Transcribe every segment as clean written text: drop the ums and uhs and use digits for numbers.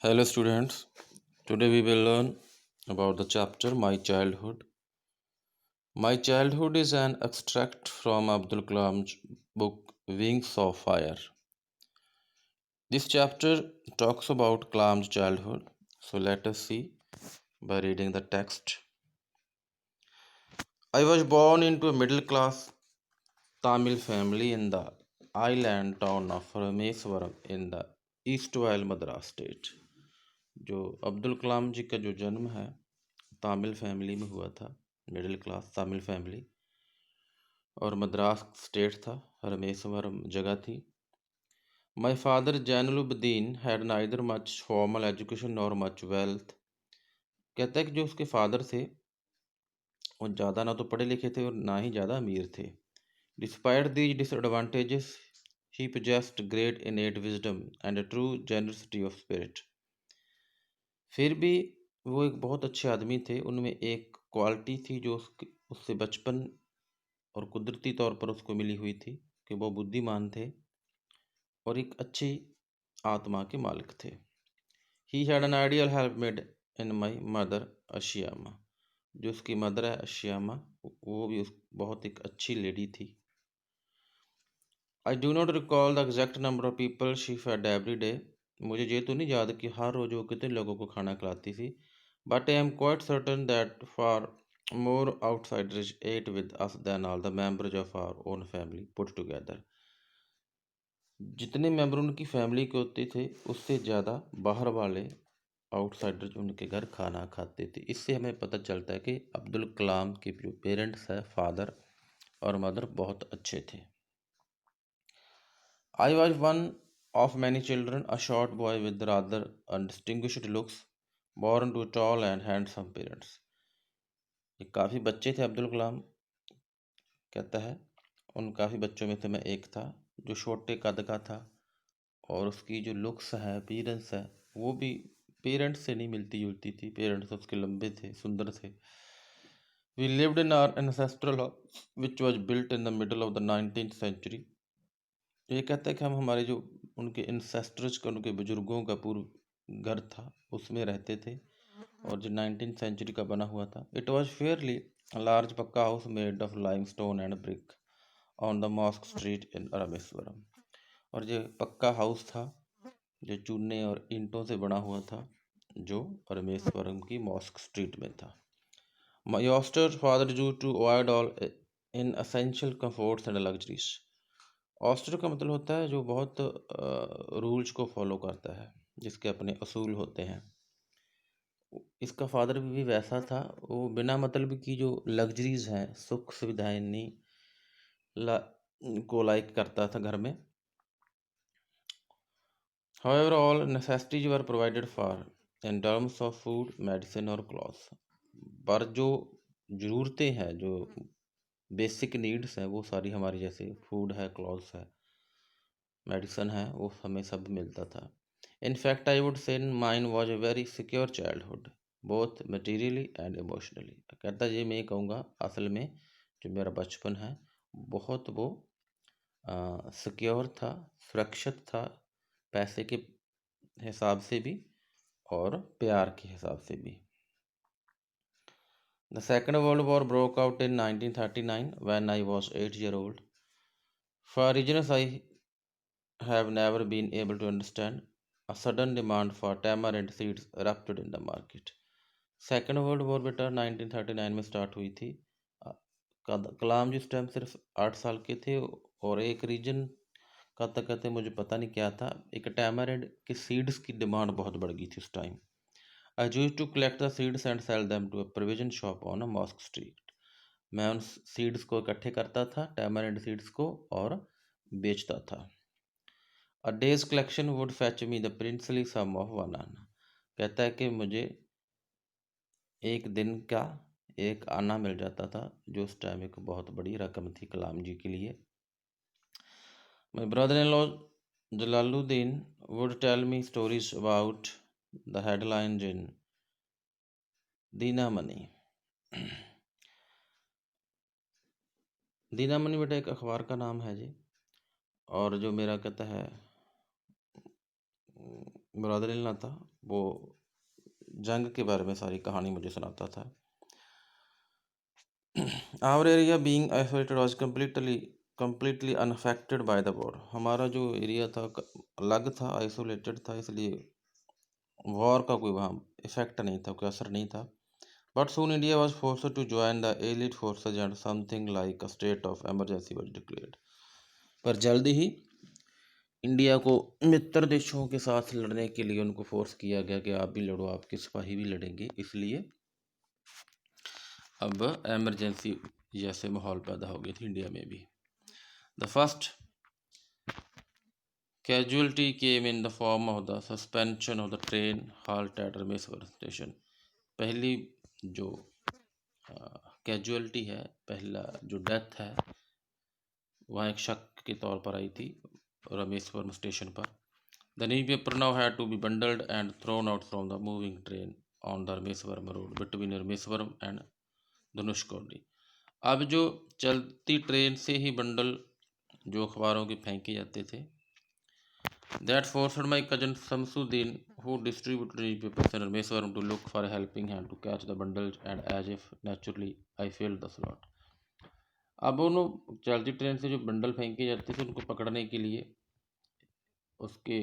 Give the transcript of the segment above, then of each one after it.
Hello, students. Today we will learn about the chapter My Childhood. My Childhood is an extract from Abdul Kalam's book Wings of Fire. This chapter talks about Kalam's childhood. So let us see by reading the text. I was born into a middle class Tamil family in the island town of Rameswaram in the Eastwell Madras state. जो अब्दुल कलाम जी का जो जन्म है तामिल family में हुआ था, middle class तामिल family, और Madras state था, रमेश्वरम जगह थी। My father Jainulabdeen had neither much formal education nor much wealth. कहता है कि जो उसके फादर थे वो ज़्यादा ना तो पढ़े लिखे थे और ना ही ज़्यादा अमीर थे। Despite these disadvantages he possessed great innate wisdom and a true generosity of spirit. फिर भी वो एक बहुत अच्छे आदमी थे। उनमें एक क्वालिटी थी जो उससे बचपन और कुदरती तौर पर उसको मिली हुई थी कि वो बुद्धिमान थे और एक अच्छी आत्मा के मालिक थे। He had an ideal helpmate in my mother Ashiamma. जो उसकी मदर है अशियामा, वो भी उस बहुत एक अच्छी लेडी थी। I do not recall the exact number of people she fed every day. मुझे ये तो नहीं याद कि हर रोज वो कितने लोगों को खाना खिलाती थी, but I am quite certain that for more outsiders ate with us than all the members of our own family put together। जितने मेंबर उनकी फैमिली के होते थे उससे ज़्यादा बाहर वाले आउटसाइडर उनके घर खाना खाते थे। इससे हमें पता चलता है कि अब्दुल कलाम के जो पेरेंट्स हैं, फादर और मदर, बहुत अच्छे थे। I was one of many children, a short boy with rather undistinguished looks, born to tall and handsome parents. ये काफ़ी बच्चे थे अब्दुल कलाम, कहता है उन काफ़ी बच्चों में से मैं एक था जो छोटे कद का था, और उसकी जो लुक्स है, अपीयरेंस है, वो भी पेरेंट्स से नहीं मिलती जुलती थी। पेरेंट्स उसके लंबे थे, सुंदर थे। We lived in our ancestral house which was built in the middle of the 19th century. ये कहता है कि हम हमारे जो उनके इंसेस्टर्स का, उनके बुजुर्गों का पूर्व घर था, उसमें रहते थे, और जो 19th सेंचुरी का बना हुआ था। It was fairly large pucca house made of limestone and brick on the mosque street in Rameswaram. और जो पक्का हाउस था जो चूने और ईंटों से बना हुआ था, जो रामेश्वरम की मॉस्क स्ट्रीट में था। My austere father used to avoid all inessential comforts and luxuries. Austere का मतलब होता है जो बहुत रूल्स को फॉलो करता है, जिसके अपने असूल होते हैं। इसका फादर भी वैसा था, वो बिना मतलब की जो लग्जरीज हैं, सुख सुविधाएं नहीं को लाइक करता था घर में। However, all necessities were provided for in terms of food, medicine और clothes। पर जो ज़रूरतें हैं, जो बेसिक नीड्स हैं, वो सारी हमारी, जैसे फूड है, क्लॉथ्स है, मेडिसिन है, वो हमें सब मिलता था। In fact I would say mine was a very secure childhood, both materially and emotionally. कहता ये मैं कहूँगा असल में जो मेरा बचपन है बहुत वो सिक्योर था, सुरक्षित था, पैसे के हिसाब से भी और प्यार के हिसाब से भी। The second world war broke out in 1939 when I was 8 years old। For reasons I have never been able to understand, a sudden demand for tamarind seeds erupted in the market. Second world war बेटा 1939 में start हुई थी। कलाम जिस time सिर्फ 8 साल के थे, और एक रीजन का तक कहते मुझे पता नहीं क्या था, एक टैमरिंड के सीड्स की डिमांड बहुत बढ़ गई थी उस time. I used to collect the seeds and sell them to a provision shop on a mosque street। मैं उन सीड्स को इकट्ठे करता था, टैमरिंड सीड्स को, और बेचता था। A day's collection would fetch me the princely sum of 1 आना। कहता है कि मुझे एक दिन का एक आना मिल जाता था, जो उस टाइम एक बहुत बड़ी रकम थी कलाम जी के लिए। My brother-in-law Jalaluddin would tell me stories about the headlines in दीनामणि। दीनामणि बेटा एक अखबार का नाम है जी। और जो मेरा कहता है ब्रदर इन लॉ था, वो जंग के बारे में सारी कहानी मुझे सुनाता था। Our area being isolated was completely unaffected by the war। हमारा जो एरिया था अलग था, आइसोलेटेड था, इसलिए वॉर का कोई वहाँ इफेक्ट नहीं था, कोई असर नहीं था। But soon India was forced to join the allied forces and something like a state of emergency was declared. पर जल्द ही इंडिया को मित्र देशों के साथ लड़ने के लिए उनको फोर्स किया गया कि आप भी लड़ो, आपके सिपाही भी लड़ेंगे, इसलिए अब एमरजेंसी जैसे माहौल पैदा हो गई थी इंडिया में भी। The first casualty came in the form of the suspension of the train halt at Rameswar station। पहली जो कैजुअलिटी है, पहला जो डेथ है, वहाँ एक शक के तौर पर आई थी रामेश्वरम स्टेशन पर। The newspaper now had to be bundled and thrown out from the moving train on the Rameswaram road between Rameswaram and Dhanushkodi. अब जो चलती ट्रेन से ही बंडल जो अखबारों के फेंके जाते थे, that forced my cousin Samsudin, who distributed newspapers in Rameswaram, to look for a helping hand to catch the bundles, and as if naturally I filled the slot। अब उन चलती ट्रेन से जो बंडल फेंके जाते थे, उनको पकड़ने के लिए उसके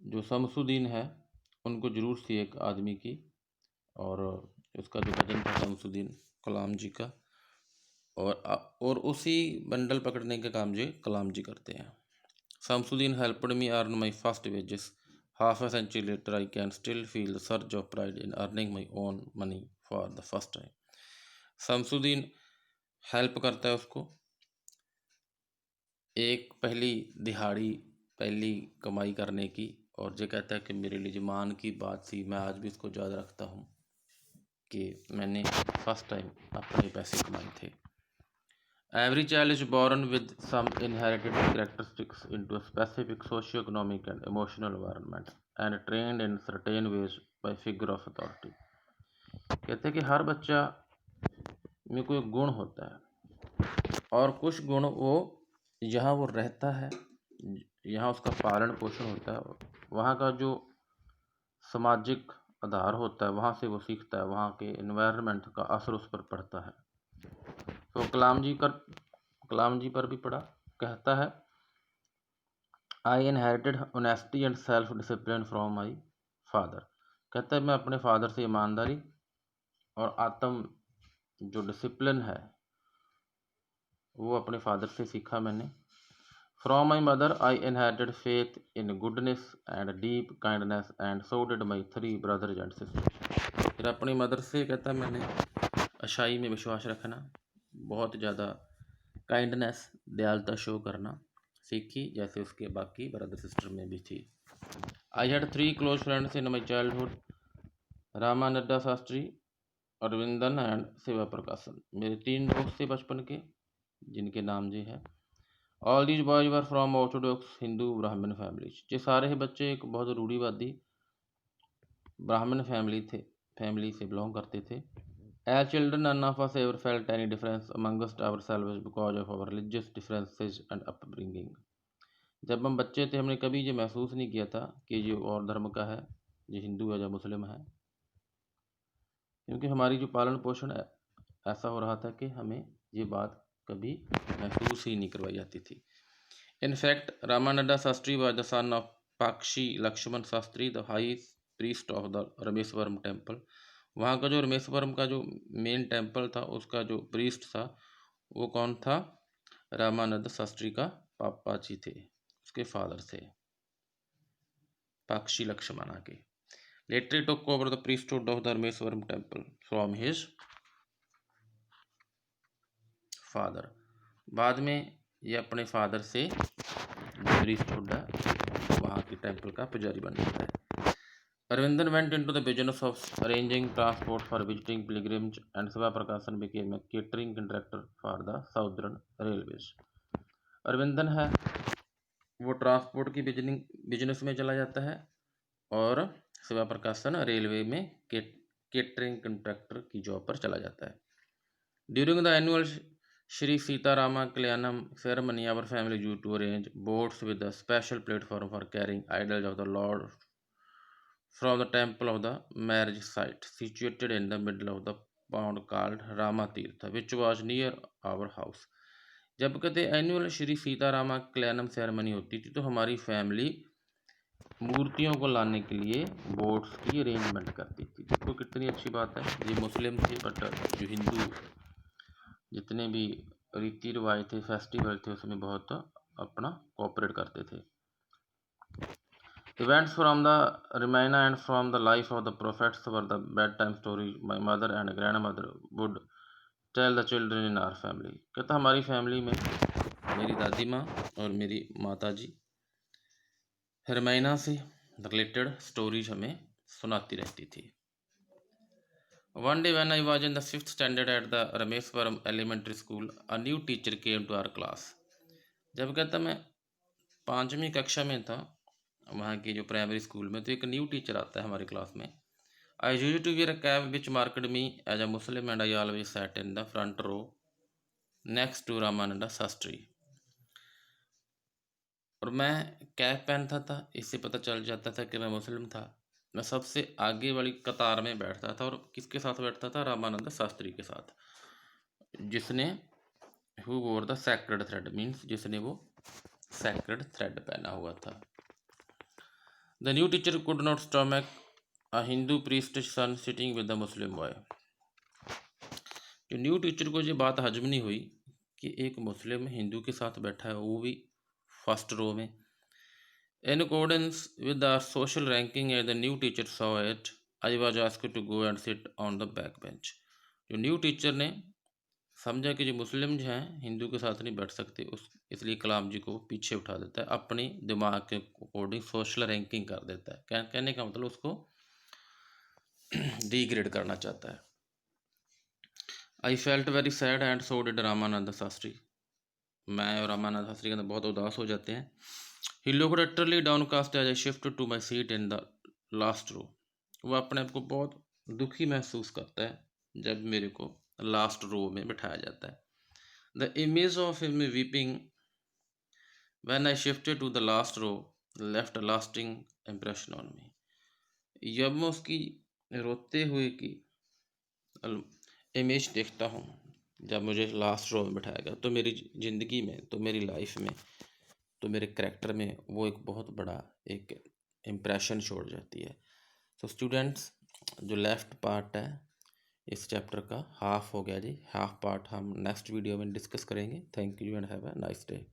जो शमसुद्दीन है, उनको ज़रूरत थी एक आदमी की, और उसका जो कजन था शमसुद्दीन कलाम जी का, और उसी बंडल पकड़ने का काम जो कलाम जी करते हैं। Samsudin helped me earn my first wages। Half a century later, I can still feel the surge of pride in earning my own money for the first time। Shamsuddin help करता है उसको एक पहली दिहाड़ी, पहली कमाई करने की, और ये कहता है कि मेरे लिए जो मान की बात थी, मैं आज भी इसको याद रखता हूँ कि मैंने फर्स्ट टाइम अपने पैसे कमाए थे। Every child is born with some inherited characteristics into a specific socio-economic and emotional environment and trained in certain ways by figure of authority। कहते हैं कि हर बच्चा में कोई गुण होता है, और कुछ गुण वो जहाँ वो रहता है, यहाँ उसका पालन पोषण होता है, वहाँ का जो सामाजिक आधार होता है, वहाँ से वो सीखता है, वहाँ के एनवायरनमेंट का असर उस पर पड़ता है। तो कलाम जी पर भी पड़ा। कहता है, आई inherited honesty and self discipline from my father. कहता है मैं अपने फादर से ईमानदारी और आत्म जो डिसिप्लिन है वो अपने फादर से सीखा मैंने। From my mother I inherited faith in goodness and deep kindness and so did my 3 brothers and sisters. फिर अपनी मदर से कहता है मैंने अच्छाई में विश्वास रखना, बहुत ज़्यादा काइंडनेस, दयालुता शो करना सीखी, जैसे उसके बाकी ब्रदर सिस्टर में भी थी। I had 3 close friends in my childhood, Ramananda Shastri, Aravindan and Shiva प्रकाशन। मेरे 3 दोस्त थे बचपन के, जिनके नाम जी है। All these boys were from Orthodox Hindu ब्राह्मण फैमिलीज। ये सारे ही बच्चे एक बहुत रूढ़िवादी ब्राह्मण फैमिली से बिलोंग करते थे। As children, none of us ever felt any difference amongst ourselves because of our religious differences and upbringing। जब हम बच्चे थे, हमने कभी ये महसूस नहीं किया था कि ये और धर्म का है, ये हिंदू है या मुस्लिम है, क्योंकि हमारी जो पालन पोषण ऐसा हो रहा था कि हमें ये बात कभी महसूस ही नहीं करवाई जाती थी। In fact Ramananda Shastri was the son of Pakshi Lakshman Shastri, the high priest of the Rameswaram temple. वहाँ का जो रामेश्वरम का जो मेन टेम्पल था, उसका जो प्रीस्ट था वो कौन था? रामानंद शास्त्री का पापा जी थे, उसके फादर थे, पाक्षी लक्ष्मणा के। Later took over the priesthood of the Rameswaram temple from his father. बाद में ये अपने फादर से प्रीस्टहुड है वहाँ के टेम्पल का पुजारी बन जाता है। Arvindan went into the business of arranging transport for visiting pilgrims, and Shiva Prakashan became a catering contractor for the Southern Railways। Aravindan है वो ट्रांसपोर्ट की बिजनेस में चला जाता है, और शिवा प्रकाशन रेलवे में केटरिंग कंट्रैक्टर की जॉब पर चला जाता है। During the annual Shri Sitarama Kalyanam ceremony, our family used to arrange boats with a special platform for carrying idols of the Lord from the temple of the marriage site, situated in the middle of the pond called Ramatirtha, which was near our house. जब कहते annual Shri Sitarama कल्याणम ceremony होती थी तो हमारी family मूर्तियों को लाने के लिए बोट्स की अरेंजमेंट करती थी। देखो कितनी अच्छी बात है। ये मुस्लिम थे बट जो हिंदू जितने भी रीति रिवाज थे, फेस्टिवल थे, उसमें बहुत अपना कोऑपरेट करते थे। Events from the Ramayana and from the life of the prophets were the bedtime stories my mother and grandmother would tell the children in our family। कहता हमारी फैमिली में मेरी दादी माँ और मेरी माता जी रामायणा से रिलेटेड स्टोरीज हमें सुनाती रहती थी। One day when I was in the 5th standard at the Rameswaram Elementary School, a new teacher came to our class। जब कहता मैं 5वीं कक्षा में था वहाँ की जो प्राइमरी स्कूल में, तो एक न्यू टीचर आता है हमारी क्लास में। I used to wear a cap which marked me as a Muslim and I always sat in the front row next to Ramananda Sastry। और मैं कैप पहनता था, इससे पता चल जाता था कि मैं मुस्लिम था। मैं सबसे आगे वाली कतार में बैठता था और किसके साथ बैठता था? रामानंद शास्त्री के साथ, जिसने हु वोर द सैक्रेड थ्रेड, मीन्स जिसने वो सैक्रेड थ्रेड पहना हुआ था। The new teacher could not stomach a Hindu priest son sitting with the Muslim boy. जो न्यू टीचर को ये बात हजम नहीं हुई कि एक मुस्लिम हिंदू के साथ बैठा है, वो भी फर्स्ट रो में। In accordance with the social ranking as the new teacher saw it, I was asked to go and sit on the back bench। जो न्यू टीचर ने समझा कि जो मुस्लिम जो हैं हिंदू के साथ नहीं बैठ सकते, उस इसलिए कलाम जी को पीछे उठा देता है, अपनी दिमाग के अकॉर्डिंग सोशल रैंकिंग कर देता है। कहने का मतलब उसको डिग्रेड करना चाहता है। I felt very sad and so did Ramanand Shastri. मैं और रामानंद शास्त्री के अंदर बहुत उदास हो जाते हैं। He looked utterly downcast as I shifted to my seat in the last row। वो अपने आप को बहुत दुखी महसूस करता है जब मेरे को लास्ट रो में बिठाया जाता है। The image of him weeping when I shifted to the last row left a lasting impression on me। जब मैं उसकी रोते हुए की इमेज देखता हूँ जब मुझे लास्ट रो में बिठाया गया, तो मेरी ज़िंदगी में, तो मेरी लाइफ में, तो मेरे करैक्टर में वो एक बहुत बड़ा एक इम्प्रेशन छोड़ जाती है। तो स्टूडेंट्स, जो लेफ़्ट पार्ट है इस चैप्टर का हाफ हो गया जी। हाफ पार्ट हम नेक्स्ट वीडियो में डिस्कस करेंगे। Thank you and have a nice day.